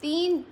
3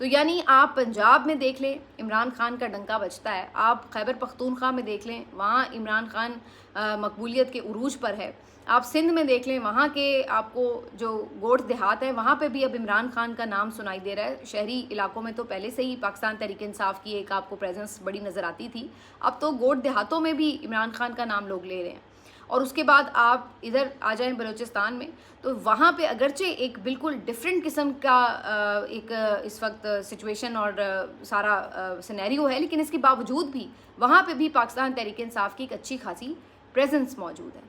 تو یعنی آپ پنجاب میں دیکھ لیں عمران خان کا ڈنکا بجتا ہے، آپ خیبر پختونخوا میں دیکھ لیں وہاں عمران خان مقبولیت کے عروج پر ہے، آپ سندھ میں دیکھ لیں وہاں کے آپ کو جو گوٹھ دیہات ہیں وہاں پہ بھی اب عمران خان کا نام سنائی دے رہا ہے. شہری علاقوں میں تو پہلے سے ہی پاکستان تحریک انصاف کی ایک آپ کو پریزنس بڑی نظر آتی تھی، اب تو گوٹھ دیہاتوں میں بھی عمران خان کا نام لوگ لے رہے ہیں. اور اس کے بعد آپ ادھر آ جائیں بلوچستان میں تو وہاں پہ اگرچہ ایک بالکل ڈفرینٹ قسم کا ایک اس وقت سچویشن اور سارا سینیریو ہے، لیکن اس کے باوجود بھی وہاں پہ بھی پاکستان تحریک انصاف کی ایک اچھی خاصی پریزنس موجود ہے.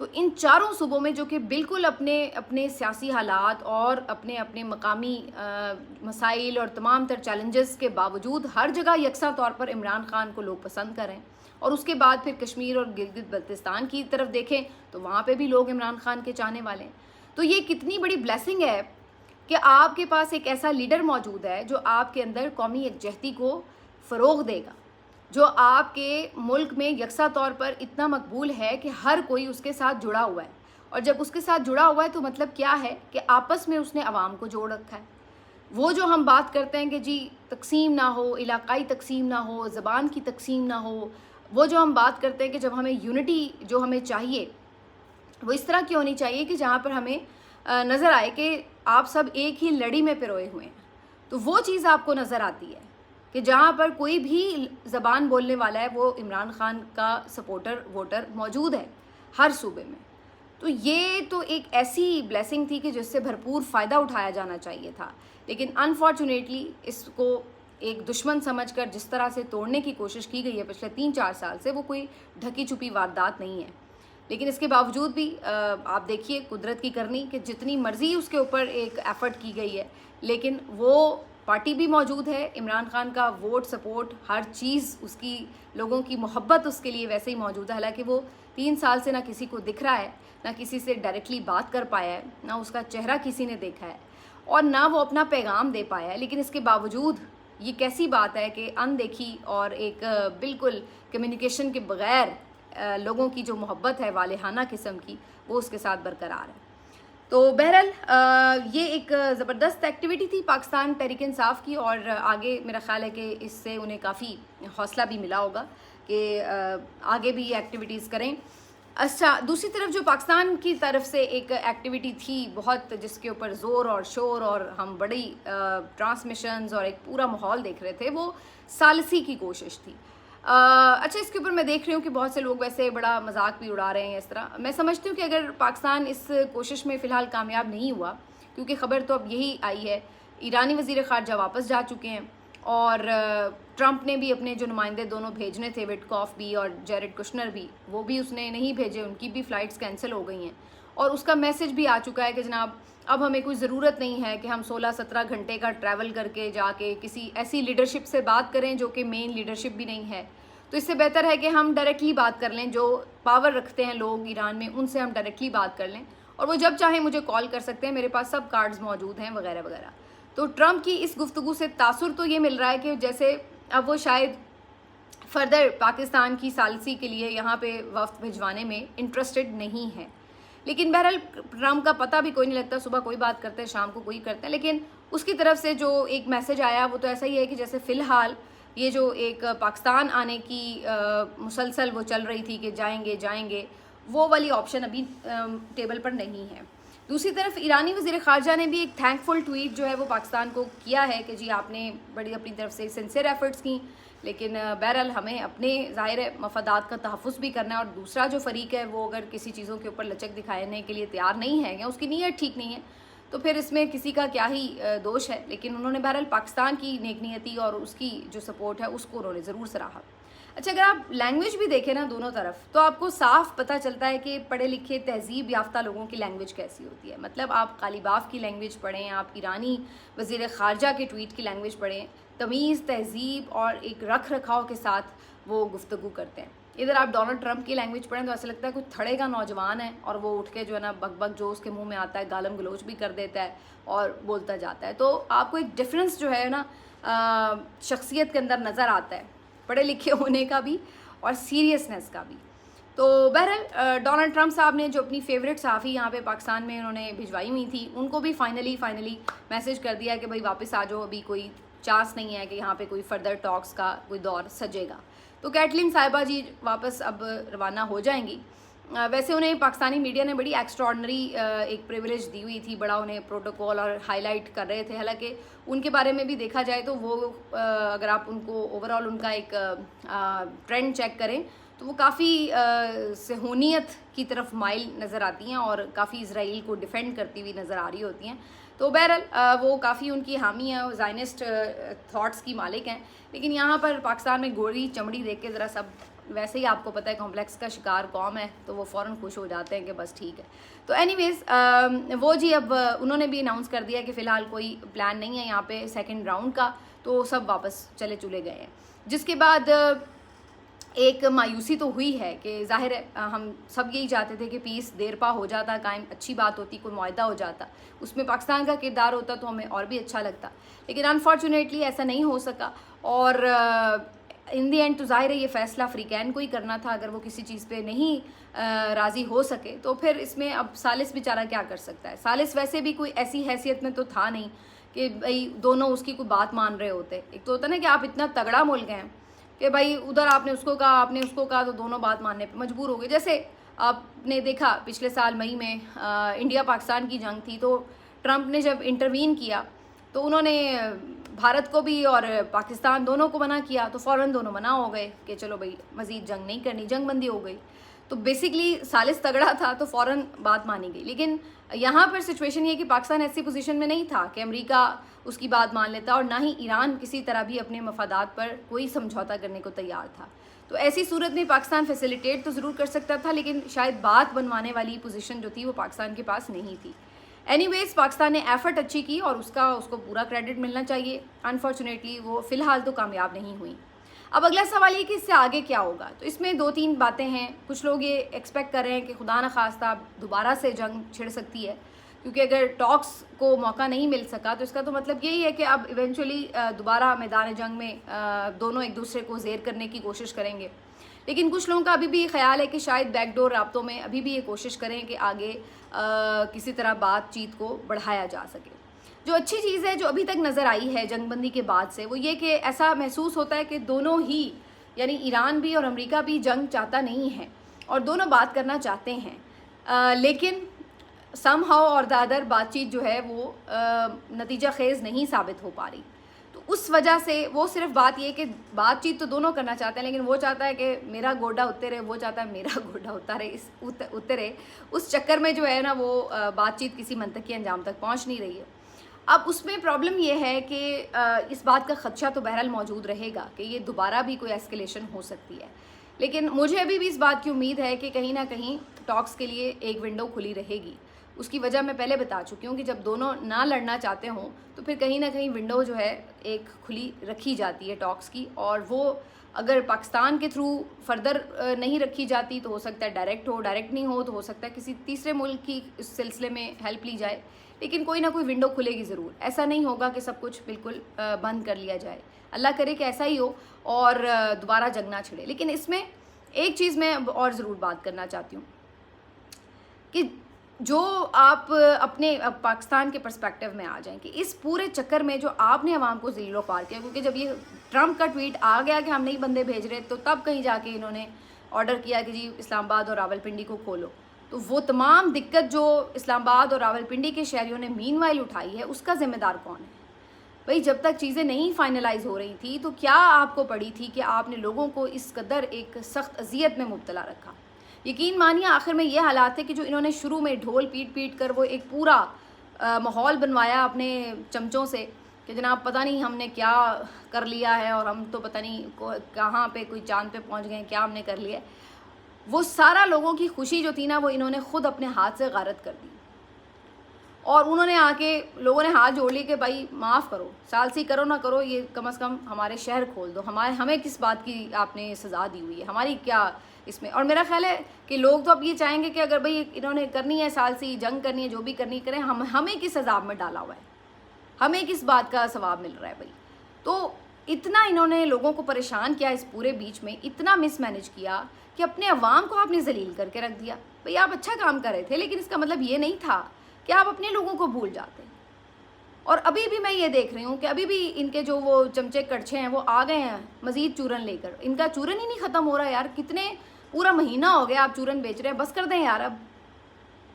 تو ان چاروں صوبوں میں جو کہ بالکل اپنے سیاسی حالات اور اپنے مقامی مسائل اور تمام تر چیلنجز کے باوجود ہر جگہ یکساں طور پر عمران خان کو لوگ پسند کریں، اور اس کے بعد پھر کشمیر اور گلگت بلتستان کی طرف دیکھیں تو وہاں پہ بھی لوگ عمران خان کے چاہنے والے ہیں. تو یہ کتنی بڑی بلیسنگ ہے کہ آپ کے پاس ایک ایسا لیڈر موجود ہے جو آپ کے اندر قومی یکجہتی کو فروغ دے گا، جو آپ کے ملک میں یکساں طور پر اتنا مقبول ہے کہ ہر کوئی اس کے ساتھ جڑا ہوا ہے. اور جب اس کے ساتھ جڑا ہوا ہے تو مطلب کیا ہے کہ آپس میں اس نے عوام کو جوڑ رکھا ہے. وہ جو ہم بات کرتے ہیں کہ جی تقسیم نہ ہو، علاقائی تقسیم نہ ہو، زبان کی تقسیم نہ ہو، وہ جو ہم بات کرتے ہیں کہ جب ہمیں یونٹی جو ہمیں چاہیے وہ اس طرح کی ہونی چاہیے کہ جہاں پر ہمیں نظر آئے کہ آپ سب ایک ہی لڑی میں پروئے ہوئے ہیں. تو وہ چیز آپ کو نظر آتی ہے کہ جہاں پر کوئی بھی زبان بولنے والا ہے وہ عمران خان کا سپورٹر ووٹر موجود ہے ہر صوبے میں. تو یہ تو ایک ایسی بلیسنگ تھی کہ جس سے بھرپور فائدہ اٹھایا جانا چاہیے تھا، لیکن انفارچونیٹلی اس کو ایک دشمن سمجھ کر جس طرح سے توڑنے کی کوشش کی گئی ہے پچھلے 3-4 سال سے، وہ کوئی ڈھکی چھپی واردات نہیں ہے. لیکن اس کے باوجود بھی آپ دیکھیے قدرت کی کرنی کہ جتنی مرضی اس کے اوپر ایک ایفرٹ کی گئی ہے، لیکن وہ پارٹی بھی موجود ہے، عمران خان کا ووٹ سپورٹ ہر چیز اس کی لوگوں کی محبت اس کے لیے ویسے ہی موجود ہے. حالانکہ وہ 3 سال سے نہ کسی کو دکھ رہا ہے، نہ کسی سے ڈائریکٹلی بات کر پایا ہے، نہ اس کا چہرہ کسی نے دیکھا ہے، اور نہ وہ اپنا پیغام دے پایا ہے. لیکن اس کے باوجود یہ کیسی بات ہے کہ اندیکھی اور ایک بالکل کمیونیکیشن کے بغیر لوگوں کی جو محبت ہے والہانہ قسم کی وہ اس کے ساتھ برقرار ہے. تو بہرحال یہ ایک زبردست ایکٹیویٹی تھی پاکستان تحریک انصاف کی، اور آگے میرا خیال ہے کہ اس سے انہیں کافی حوصلہ بھی ملا ہوگا کہ آگے بھی یہ ایکٹیویٹیز کریں. اچھا، دوسری طرف جو پاکستان کی طرف سے ایک ایکٹیویٹی تھی بہت جس کے اوپر زور اور شور اور ہم بڑی ٹرانسمیشنز اور ایک پورا ماحول دیکھ رہے تھے، وہ ثالثی کی کوشش تھی. اچھا، اس کے اوپر میں دیکھ رہی ہوں کہ بہت سے لوگ ویسے بڑا مذاق بھی اڑا رہے ہیں اس طرح. میں سمجھتی ہوں کہ اگر پاکستان اس کوشش میں فی الحال کامیاب نہیں ہوا، کیونکہ خبر تو اب یہی آئی ہے ایرانی وزیر خارجہ واپس جا چکے ہیں، اور ٹرمپ نے بھی اپنے جو نمائندے دونوں بھیجنے تھے، وٹکاف بھی اور جیرڈ کشنر بھی، وہ بھی اس نے نہیں بھیجے، ان کی بھی فلائٹس کینسل ہو گئی ہیں. اور اس کا میسج بھی آ چکا ہے کہ جناب اب ہمیں کوئی ضرورت نہیں ہے کہ ہم 16-17 گھنٹے کا ٹریول کر کے جا کے کسی ایسی لیڈرشپ سے بات کریں جو کہ مین لیڈرشپ بھی نہیں ہے. تو اس سے بہتر ہے کہ ہم ڈائریکٹلی بات کر لیں، جو پاور رکھتے ہیں لوگ ایران میں ان سے ہم ڈائریکٹلی بات کر لیں، اور وہ جب چاہیں مجھے کال کر سکتے ہیں، میرے پاس سب کارڈز موجود ہیں وغیرہ وغیرہ. تو ٹرمپ کی اس گفتگو سے تاثر تو یہ مل رہا ہے کہ جیسے اب وہ شاید فردر پاکستان کی ثالثی کے لیے یہاں پہ وفد بھجوانے میں انٹرسٹڈ نہیں ہے. لیکن بہرحال ٹرمپ کا پتہ بھی کوئی نہیں لگتا، صبح کوئی بات کرتے ہیں شام کو کوئی کرتے ہیں. لیکن اس کی طرف سے جو ایک میسج آیا وہ تو ایسا ہی ہے کہ جیسے فی الحال یہ جو ایک پاکستان آنے کی مسلسل وہ چل رہی تھی کہ جائیں گے وہ والی آپشن ابھی ٹیبل پر نہیں ہے. دوسری طرف ایرانی وزیر خارجہ نے بھی ایک تھینک فل ٹویٹ جو ہے وہ پاکستان کو کیا ہے کہ جی آپ نے بڑی اپنی طرف سے سنسیئر ایفرٹس کی، لیکن بہرحال ہمیں اپنے ظاہر مفادات کا تحفظ بھی کرنا ہے، اور دوسرا جو فریق ہے وہ اگر کسی چیزوں کے اوپر لچک دکھانے کے لیے تیار نہیں ہے یا اس کی نیت ٹھیک نہیں ہے تو پھر اس میں کسی کا کیا ہی دوش ہے. لیکن انہوں نے بہرحال پاکستان کی نیک نیتی اور اس کی جو سپورٹ ہے اس کو انہوں نے ضرور سراہا. اچھا، اگر آپ لینگویج بھی دیکھیں نا دونوں طرف تو آپ کو صاف پتہ چلتا ہے کہ پڑھے لکھے تہذیب یافتہ لوگوں کی لینگویج کیسی ہوتی ہے. مطلب آپ قالیباف کی لینگویج پڑھیں، آپ ایرانی وزیر خارجہ کے ٹویٹ کی لینگویج پڑھیں، تمیز، تہذیب اور ایک رکھ رکھاؤ کے ساتھ وہ گفتگو کرتے ہیں. ادھر آپ ڈونلڈ ٹرمپ کی لینگویج پڑھیں تو ایسا لگتا ہے کوئی تھڑے کا نوجوان ہے اور وہ اٹھ کے جو ہے نا بک بک جو اس کے منہ میں آتا ہے گالم گلوچ بھی کر دیتا ہے اور بولتا جاتا ہے. تو آپ کو ایک ڈفرینس جو ہے نا شخصیت کے اندر نظر آتا ہے، پڑھے لکھے ہونے کا بھی اور سیریسنس کا بھی. تو بہرحال ڈونلڈ ٹرمپ صاحب نے جو اپنی فیوریٹ صحافی یہاں پہ پاکستان میں انہوں نے بھجوائی ہوئی تھی ان کو بھی فائنلی میسیج کر دیا کہ بھائی واپس آ جاؤ, ابھی کوئی چانس نہیں ہے کہ یہاں پہ کوئی فردر ٹاکس کا کوئی دور سجے گا. تو کیٹلن صاحبہ جی واپس اب روانہ ہو جائیں گی. ویسے انہیں پاکستانی میڈیا نے بڑی ایکسٹراڈنری ایک پریولیج دی ہوئی تھی, بڑا انہیں پروٹوکول اور ہائی لائٹ کر رہے تھے. حالانکہ ان کے بارے میں بھی دیکھا جائے تو وہ اگر آپ ان کو اوور آل ان کا ایک ٹرینڈ چیک کریں تو وہ کافی صہیونیت کی طرف مائل نظر آتی ہیں اور کافی اسرائیل کو ڈیفینڈ کرتی ہوئی نظر آ رہی ہوتی ہیں. تو بہرحال وہ کافی ان کی حامی ہیں, زائنسٹ تھاٹس کی مالک ہیں. لیکن یہاں پر پاکستان میں گوری چمڑی دیکھ کے ذرا سب ویسے ہی آپ کو پتہ ہے کمپلیکس کا شکار قوم ہے, تو وہ فوراً خوش ہو جاتے ہیں کہ بس ٹھیک ہے. تو اینی ویز وہ جی اب انہوں نے بھی اناؤنس کر دیا کہ فی الحال کوئی پلان نہیں ہے یہاں پہ سیکنڈ راؤنڈ کا, تو سب واپس چلے گئے ہیں. جس کے بعد ایک مایوسی تو ہوئی ہے کہ ظاہر ہے ہم سب یہی چاہتے تھے کہ پیس دیر پا ہو جاتا قائم, اچھی بات ہوتی, کوئی معاہدہ ہو جاتا, اس میں پاکستان کا کردار ہوتا تو ہمیں اور بھی اچھا لگتا. لیکن انفارچونیٹلی ایسا نہیں ہو سکا اور ان دی اینڈ تو ظاہر ہے یہ فیصلہ افریقین کو ہی کرنا تھا. اگر وہ کسی چیز پہ نہیں راضی ہو سکے تو پھر اس میں اب ثالث بیچارہ کیا کر سکتا ہے. ثالث ویسے بھی کوئی ایسی حیثیت میں تو تھا نہیں کہ بھائی دونوں اس کی کوئی بات مان رہے ہوتے. ایک تو ہوتا نا کہ آپ اتنا تگڑا ملک ہیں کہ بھائی ادھر آپ نے اس کو کہا, آپ نے اس کو کہا, تو دونوں بات ماننے پہ مجبور ہو گئے. جیسے آپ نے دیکھا پچھلے سال مئی میں انڈیا پاکستان کی جنگ تھی, تو ٹرمپ نے جب انٹروین کیا تو انہوں نے بھارت کو بھی اور پاکستان دونوں کو منع کیا, تو فوراً دونوں منع ہو گئے کہ چلو بھائی مزید جنگ نہیں کرنی, جنگ بندی ہو گئی. تو بیسکلی ثالث تگڑا تھا تو فوراً بات مانی گئی. لیکن یہاں پر سچویشن یہ کہ پاکستان ایسی پوزیشن میں نہیں تھا کہ امریکہ اس کی بات مان لیتا, اور نہ ہی ایران کسی طرح بھی اپنے مفادات پر کوئی سمجھوتا کرنے کو تیار تھا. تو ایسی صورت میں پاکستان فیسیلیٹیٹ تو ضرور کر سکتا تھا, لیکن شاید بات بنوانے والی پوزیشن جو تھی وہ پاکستان کے پاس نہیں تھی. اینی ویز پاکستان نے ایفرٹ اچھی کی اور اس کو پورا کریڈٹ ملنا چاہیے. انفارچونیٹلی وہ فی الحال تو کامیاب نہیں ہوئی. اب اگلا سوال یہ کہ اس سے آگے کیا ہوگا. تو اس میں 2-3 باتیں ہیں. کچھ لوگ یہ ایکسپیکٹ کر رہے ہیں کہ خدا نخواستہ دوبارہ سے جنگ چھڑ سکتی ہے, کیونکہ اگر ٹاکس کو موقع نہیں مل سکا تو اس کا تو مطلب یہی ہے کہ اب ایونچولی دوبارہ میدان جنگ میں دونوں ایک دوسرے کو زیر کرنے کی کوشش کریں گے. لیکن کچھ لوگوں کا ابھی بھی خیال ہے کہ شاید بیک ڈور رابطوں میں ابھی بھی یہ کوشش کریں کہ آگے کسی طرح بات چیت کو بڑھایا جا سکے. جو اچھی چیز ہے جو ابھی تک نظر آئی ہے جنگ بندی کے بعد سے, وہ یہ کہ ایسا محسوس ہوتا ہے کہ دونوں ہی یعنی ایران بھی اور امریکہ بھی جنگ چاہتا نہیں ہے اور دونوں بات کرنا چاہتے ہیں, لیکن سم ہاؤ اور دا ادر بات چیت جو ہے وہ نتیجہ خیز نہیں ثابت ہو پا رہی. تو اس وجہ سے وہ صرف بات یہ کہ بات چیت تو دونوں کرنا چاہتے ہیں, لیکن وہ چاہتا ہے کہ میرا گوڈا اترے, وہ چاہتا ہے میرا گوڈا اترے. اس چکر میں جو ہے نا وہ بات چیت کسی منطقی انجام تک پہنچ نہیں رہی ہے. اب اس میں پرابلم یہ ہے کہ اس بات کا خدشہ تو بہرحال موجود رہے گا کہ یہ دوبارہ بھی کوئی ایسکیلیشن ہو سکتی ہے. لیکن مجھے ابھی بھی اس بات کی امید ہے کہ کہیں نہ کہیں ٹاکس کے لیے ایک ونڈو کھلی رہے گی. اس کی وجہ میں پہلے بتا چکی ہوں کہ جب دونوں نہ لڑنا چاہتے ہوں تو پھر کہیں نہ کہیں ونڈو جو ہے ایک کھلی رکھی جاتی ہے ٹاکس کی, اور وہ اگر پاکستان کے تھرو فردر نہیں رکھی جاتی تو ہو سکتا ہے ڈائریکٹ ہو, ڈائریکٹ نہیں ہو تو ہو سکتا ہے کسی تیسرے ملک کی اس سلسلے میں ہیلپ لی جائے. لیکن کوئی نہ کوئی ونڈو کھلے گی ضرور. ایسا نہیں ہوگا کہ سب کچھ بالکل بند کر لیا جائے. اللہ کرے کہ ایسا ہی ہو اور دوبارہ جنگ نہ چھڑے. لیکن اس میں ایک چیز میں اور ضرور بات کرنا چاہتی ہوں کہ جو آپ اپنے پاکستان کے پرسپیکٹیو میں آ جائیں کہ اس پورے چکر میں جو آپ نے عوام کو ذلیل و خوار کیا, کیونکہ جب یہ ٹرمپ کا ٹویٹ آ گیا کہ ہم نہیں بندے بھیج رہے تو تب کہیں جا کے انہوں نے آرڈر کیا کہ جی اسلام آباد اور راولپنڈی کو کھولو. تو وہ تمام دقت جو اسلام آباد اور راولپنڈی کے شہریوں نے مین وائل اٹھائی ہے اس کا ذمہ دار کون ہے؟ بھئی جب تک چیزیں نہیں فائنلائز ہو رہی تھی تو کیا آپ کو پڑی تھی کہ آپ نے لوگوں کو اس قدر ایک سخت اذیت میں مبتلا رکھا؟ یقین مانیے آخر میں یہ حالات ہے کہ جو انہوں نے شروع میں ڈھول پیٹ کر وہ ایک پورا ماحول بنوایا اپنے چمچوں سے کہ جناب پتہ نہیں ہم نے کیا کر لیا ہے اور ہم تو پتہ نہیں کہاں پہ کوئی چاند پہ پہنچ گئے ہیں, کیا ہم نے کر لیا ہے. وہ سارا لوگوں کی خوشی جو تھی نا وہ انہوں نے خود اپنے ہاتھ سے غارت کر دی, اور انہوں نے آ کے لوگوں نے ہاتھ جوڑ لی کہ بھائی معاف کرو, ثالثی کرو نہ کرو, یہ کم از کم ہمارے شہر کھول دو, ہمیں کس بات کی آپ نے سزا دی ہوئی ہے, ہماری کیا اس میں. اور میرا خیال ہے کہ لوگ تو اب یہ چاہیں گے کہ اگر بھئی انہوں نے کرنی ہے ثالثی, جنگ کرنی ہے, جو بھی کرنی کریں, ہمیں کس عذاب میں ڈالا ہوا ہے, ہمیں کس بات کا ثواب مل رہا ہے بھائی. تو اتنا انہوں نے لوگوں کو پریشان کیا اس پورے بیچ میں، اتنا مس مینج کیا کہ اپنے عوام کو آپ نے ذلیل کر کے رکھ دیا. بھئی آپ اچھا کام کر رہے تھے، لیکن اس کا مطلب یہ نہیں تھا کہ آپ اپنے لوگوں کو بھول جاتے. اور ابھی بھی میں یہ دیکھ رہی ہوں کہ ابھی بھی ان کے جو وہ چمچے کڑچھے ہیں وہ آ گئے ہیں مزید چورن لے کر. ان کا چورن ہی نہیں ختم ہو رہا یار. کتنے پورا مہینہ ہو گیا آپ چورن بیچ رہے ہیں. بس کر دیں یار، اب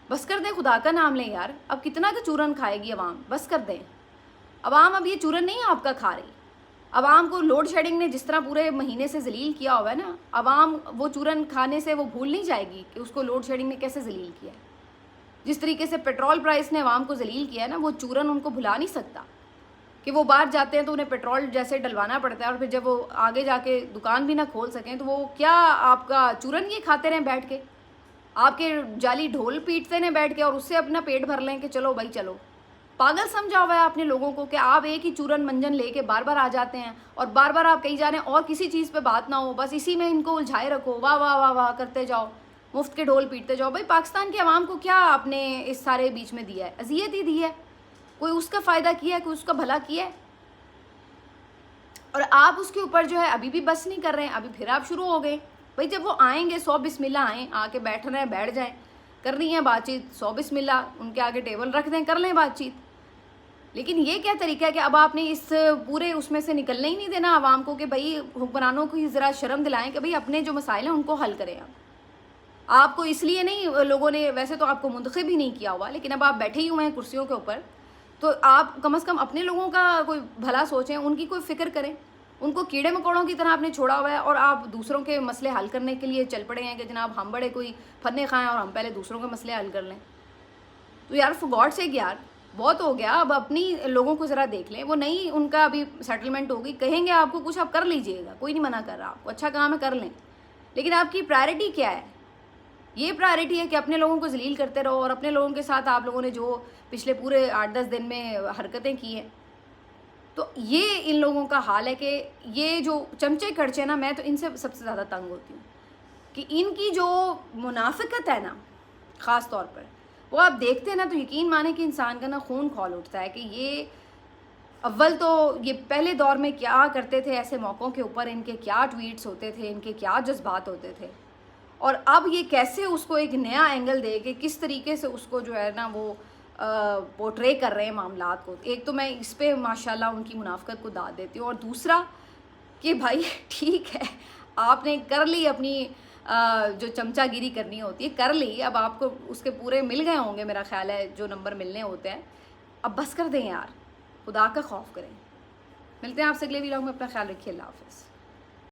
بس کر دیں، خدا کا نام لیں یار. اب کتنا کا چورن کھائے گی عوام؟ بس کر دیں. عوام اب یہ چورن نہیں آپ کا کھا رہی. عوام کو لوڈ شیڈنگ نے جس طرح پورے مہینے سے ذلیل کیا ہوا ہے نا، عوام وہ چورن کھانے سے وہ بھول نہیں جائے گی کہ اس کو لوڈ شیڈنگ نے کیسے ذلیل کیا ہے. جس طریقے سے پیٹرول پرائس نے عوام کو ذلیل کیا ہے نا، وہ چورن ان کو بھلا نہیں سکتا. کہ وہ باہر جاتے ہیں تو انہیں پیٹرول جیسے ڈلوانا پڑتا ہے، اور پھر جب وہ آگے جا کے دکان بھی نہ کھول سکیں تو وہ کیا آپ کا چورن یہ کھاتے رہیں بیٹھ کے، آپ کے جعلی ڈھول پیٹتے رہیں بیٹھ کے، اور اس سے اپنا پیٹ بھر لیں کہ چلو بھائی چلو. پاگل سمجھا ہوا ہے آپ نے لوگوں کو کہ آپ ایک ہی چورن منجن لے کے بار بار آ جاتے ہیں، اور بار بار آپ کہیں جا رہے ہیں اور کسی چیز پہ بات نہ ہو، بس اسی میں ان کو الجھائے رکھو، واہ واہ واہ واہ کرتے جاؤ، مفت کے ڈھول پیٹتے جاؤ. بھائی پاکستان کے عوام کو کیا آپ نے اس سارے بیچ میں دیا ہے؟ اذیت ہی دی ہے. کوئی اس کا فائدہ کیا ہے؟ کوئی اس کا بھلا کیا ہے؟ اور آپ اس کے اوپر جو ہے ابھی بھی بس نہیں کر رہے ہیں. ابھی پھر آپ شروع ہو گئے. بھائی جب وہ آئیں گے 100 بسم اللہ آئیں، آ کے بیٹھ رہے ہیں بیٹھ جائیں، کر رہی ہیں بات چیت، 100 بسم اللہ ان کے آگے ٹیبل رکھ دیں، کر لیں بات چیت. لیکن یہ کیا طریقہ ہے کہ اب آپ نے اس پورے اس میں سے نکلنے ہی نہیں دینا عوام کو کہ بھائی حکمرانوں کو ذرا شرم دلائیں کہ بھائی اپنے جو مسائل ہیں ان کو حل کریں. آپ کو اس لیے نہیں لوگوں نے ویسے تو آپ کو منتخب ہی نہیں کیا ہوا، لیکن اب آپ بیٹھے ہی ہوئے ہیں کرسیوں کے اوپر، تو آپ کم از کم اپنے لوگوں کا کوئی بھلا سوچیں، ان کی کوئی فکر کریں. ان کو کیڑے مکوڑوں کی طرح آپ نے چھوڑا ہوا ہے، اور آپ دوسروں کے مسئلے حل کرنے کے لیے چل پڑے ہیں کہ جناب ہم بڑے کوئی فنے خواہ ہیں اور ہم پہلے دوسروں کے مسئلے حل کر لیں. تو یار فار گاڈ سیک یار بہت ہو گیا. اب اپنی لوگوں کو ذرا دیکھ لیں. وہ نہیں ان کا ابھی سیٹلمنٹ ہوگی، کہیں گے آپ کو کچھ آپ کر لیجئے گا، کوئی نہیں منع کر رہا، آپ کو اچھا کام ہے کر لیں، لیکن آپ کی پرائرٹی کیا ہے؟ یہ پرائرٹی ہے کہ اپنے لوگوں کو ذلیل کرتے رہو، اور اپنے لوگوں کے ساتھ آپ لوگوں نے جو پچھلے پورے 8-10 دن میں حرکتیں کی ہیں. تو یہ ان لوگوں کا حال ہے کہ یہ جو چمچے کڑچے نا، میں تو ان سے سب سے زیادہ تنگ ہوتی ہوں کہ ان کی جو منافقت ہے نا، خاص طور پر وہ آپ دیکھتے ہیں نا تو یقین مانے کہ انسان کا نا خون کھول اٹھتا ہے کہ یہ اول تو یہ پہلے دور میں کیا کرتے تھے ایسے موقعوں کے اوپر، ان کے کیا ٹویٹس ہوتے تھے، ان کے کیا جذبات ہوتے تھے، اور اب یہ کیسے اس کو ایک نیا اینگل دے کہ کس طریقے سے اس کو جو ہے نا وہ پورٹرے کر رہے ہیں معاملات کو. ایک تو میں اس پہ ماشاءاللہ ان کی منافقت کو داد دیتی ہوں، اور دوسرا کہ بھائی ٹھیک ہے آپ نے کر لی اپنی جو چمچہ گیری کرنی ہوتی ہے کر لی، اب آپ کو اس کے پورے مل گئے ہوں گے میرا خیال ہے جو نمبر ملنے ہوتے ہیں. اب بس کر دیں یار، خدا کا خوف کریں. ملتے ہیں آپ سے اگلے ویلاگ میں. اپنا خیال رکھیے. اللہ حافظ.